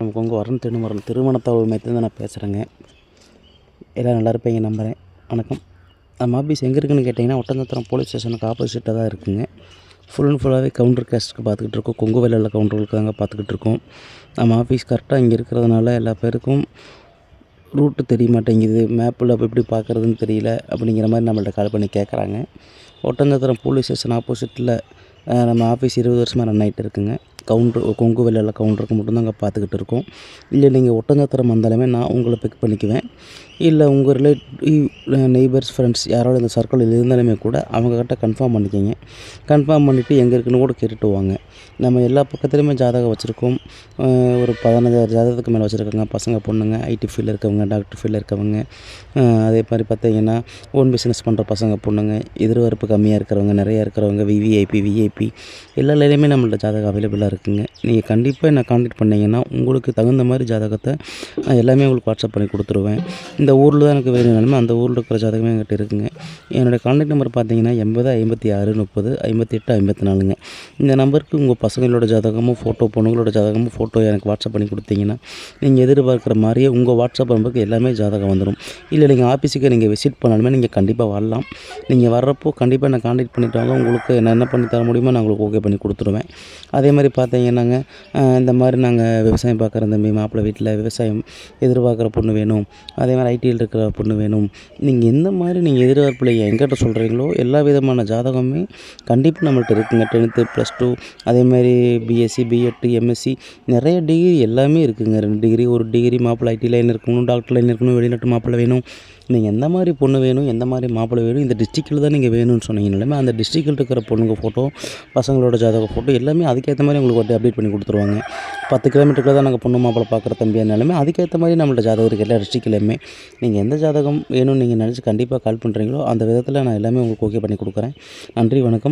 நமக்கு உங்கள் வரணும் திருமண தகவல் மையத்துலேருந்து நான் பேசுகிறேங்க. எல்லாம் நல்லா இருப்பீங்க நம்புகிறேன். வணக்கம். நம்ம ஆஃபீஸ் எங்கே இருக்குதுன்னு கேட்டிங்கன்னா, ஒட்டஞ்சத்திரம் போலீஸ் ஸ்டேஷனுக்கு ஆப்போசிட்டாக தான் இருக்குதுங்க. ஃபுல் அண்ட் ஃபுல்லாகவே கவுண்டர் கேஸ்ட்டுக்கு பார்த்துக்கிட்டு இருக்கோம். கொங்கு வெள்ளையில் கவுண்டர்களுக்கு தாங்க பார்த்துக்கிட்டு இருக்கோம். நம்ம ஆஃபீஸ் கரெக்டாக இங்கே இருக்கிறதுனால எல்லா பேருக்கும் ரூட்டு தெரிய மாட்டேங்குது, மேப்பில் எப்படி பார்க்குறதுன்னு தெரியல அப்படிங்கிற மாதிரி நம்மள்ட்ட கால் பண்ணி கேட்குறாங்க. ஒட்டஞ்சத்திரம் போலீஸ் ஸ்டேஷன் ஆப்போசிட்டில் நம்ம ஆஃபீஸ் 20 வருஷமாக ரன் ஆகிட்டு இருக்குங்க. கொங்கு வெள்ளையில் கவுண்டருக்கு மட்டும்தாங்க பார்த்துக்கிட்டு இருக்கோம். இல்லை நீங்கள் ஒட்டஞ்சத்திரம் வந்தாலுமே நான் உங்களை பிக் பண்ணிக்குவேன். இல்லை உங்கள் நெய்பர்ஸ் ஃப்ரெண்ட்ஸ் யாரோட இந்த சர்க்கிளில் இருந்தாலுமே கூட அவங்கக்கிட்ட கன்ஃபார்ம் பண்ணிக்கோங்க. கன்ஃபார்ம் பண்ணிவிட்டு எங்கே இருக்குன்னு கூட கேட்டுட்டு வாங்க. நம்ம எல்லா பக்கத்துலேயுமே ஜாதகம் வச்சுருக்கோம். ஒரு 15,000 ஜாதகத்துக்கு மேலே வச்சுருக்காங்க. பசங்க பொண்ணுங்க, ஐடி ஃபீல்டில் இருக்கவங்க, டாக்டர் ஃபீல்டில் இருக்கவங்க, அதே மாதிரி பார்த்தீங்கன்னா ஓன் பிஸ்னஸ் பண்ணுற பசங்க பொண்ணுங்க, எதிர்பார்ப்பு கம்மியாக இருக்கிறவங்க, நிறையா இருக்கிறவங்க, விஐபி எல்லா லைன்லையுமே நம்மள்ட்ட ஜாதகம் அவைலபிளாக இருக்குதுங்க. நீங்கள் கண்டிப்பாக என்னை கான்டாக்ட் பண்ணிங்கன்னா உங்களுக்கு தகுந்த மாதிரி ஜாதகத்தை நான் எல்லாமே உங்களுக்கு வாட்ஸ்அப் பண்ணி கொடுத்துருவேன். இந்த ஊரில் தான் எனக்கு வேணும்னாலுமே அந்த ஊரில் இருக்கிற ஜாதகமே என்கிட்ட இருக்குதுங்க. என்னுடைய கான்டாக்ட் நம்பர் பார்த்தீங்கன்னா 80 56 30 58 54ங்க. இந்த நம்பருக்கு உங்கள் பசங்களோட ஜாதகமும் ஃபோட்டோ, பொண்ணுங்களோட ஜாதகமும் ஃபோட்டோ எனக்கு வாட்ஸ்அப் பண்ணி கொடுத்தீங்கன்னா நீங்கள் எதிர்பார்க்குற மாதிரியே உங்கள் வாட்ஸ்அப் நம்பருக்கு எல்லாமே ஜாதகம் வந்துடும். இல்லை நீங்கள் ஆஃபீஸுக்கு நீங்கள் விசிட் பண்ணாலுமே நீங்கள் கண்டிப்பாக வரலாம். நீங்கள் வர்றப்போ கண்டிப்பாக என்னை கான்டாக்ட் பண்ணிவிட்டு வாங்க. உங்களுக்கு நான் என்ன பண்ணி தர முடியுமோ நான் உங்களுக்கு ஓகே பண்ணி கொடுத்துருவேன். அதே மாதிரி பார்த்தீங்கன்னாங்க, இந்த மாதிரி நாங்கள் விவசாயம் பார்க்குற தம்பி மாப்பிள்ளை வீட்டில் விவசாயம் எதிர்பார்க்குற பொண்ணு வேணும், அதே மாதிரி ஐடியில் இருக்கிற பொண்ணு வேணும், நீங்கள் எந்த மாதிரி நீங்கள் எதிர்பார்ப்பில் எங்கிட்ட சொல்கிறீங்களோ எல்லா விதமான ஜாதகமே கண்டிப்பாக நம்மள்ட்ட இருக்குங்க. 10th +2 அதேமாதிரி பிஎஸ்சி, பிஎட், எம்எஸ்சி நிறைய டிகிரி எல்லாமே இருக்குதுங்க. 2 டிகிரி 1 டிகிரி மாப்பிள்ளை ஐடி லைன் இருக்கணும், டாக்டர் லைன் இருக்கணும், வெளிநாட்டு மாப்பிள்ளை வேணும். நீங்கள் எந்த மாதிரி பொண்ணு வேணும், எந்த மாதிரி மாப்பிள்ளை வேணும், இந்த டிஸ்ட்ரிக்டில் தான் நீங்கள் வேணும்னு சொன்னீங்கனாலுமே அந்த டிஸ்ட்ரிக்டில் இருக்கிற பொண்ணுங்க ஃபோட்டோ, பசங்களோட ஜாதக ஃபோட்டோ எல்லாமே அதுக்கேற்ற மாதிரி உங்களுக்கு ஒரு அப்டேட் பண்ணி கொடுத்துருவாங்க. 10 கிலோமீட்டருக்குள்ள தான் நாங்கள் பொண்ணு மாப்பிள்ளை பார்க்குற தம்பியானாலுமே அதுக்கேற்ற மாதிரி நம்மள்ட்ட ஜாதகம் இருக்குது எல்லா டிஸ்ட்ரிக்ட்லையுமே. நீங்கள் எந்த ஜாதகம் வேணும்னு நீங்கள் நினச்சி கண்டிப்பாக கால் பண்ணுறீங்களோ அந்த விதத்தில் நான் எல்லாமே உங்களுக்கு ஓகே பண்ணி கொடுக்குறேன். நன்றி, வணக்கம்.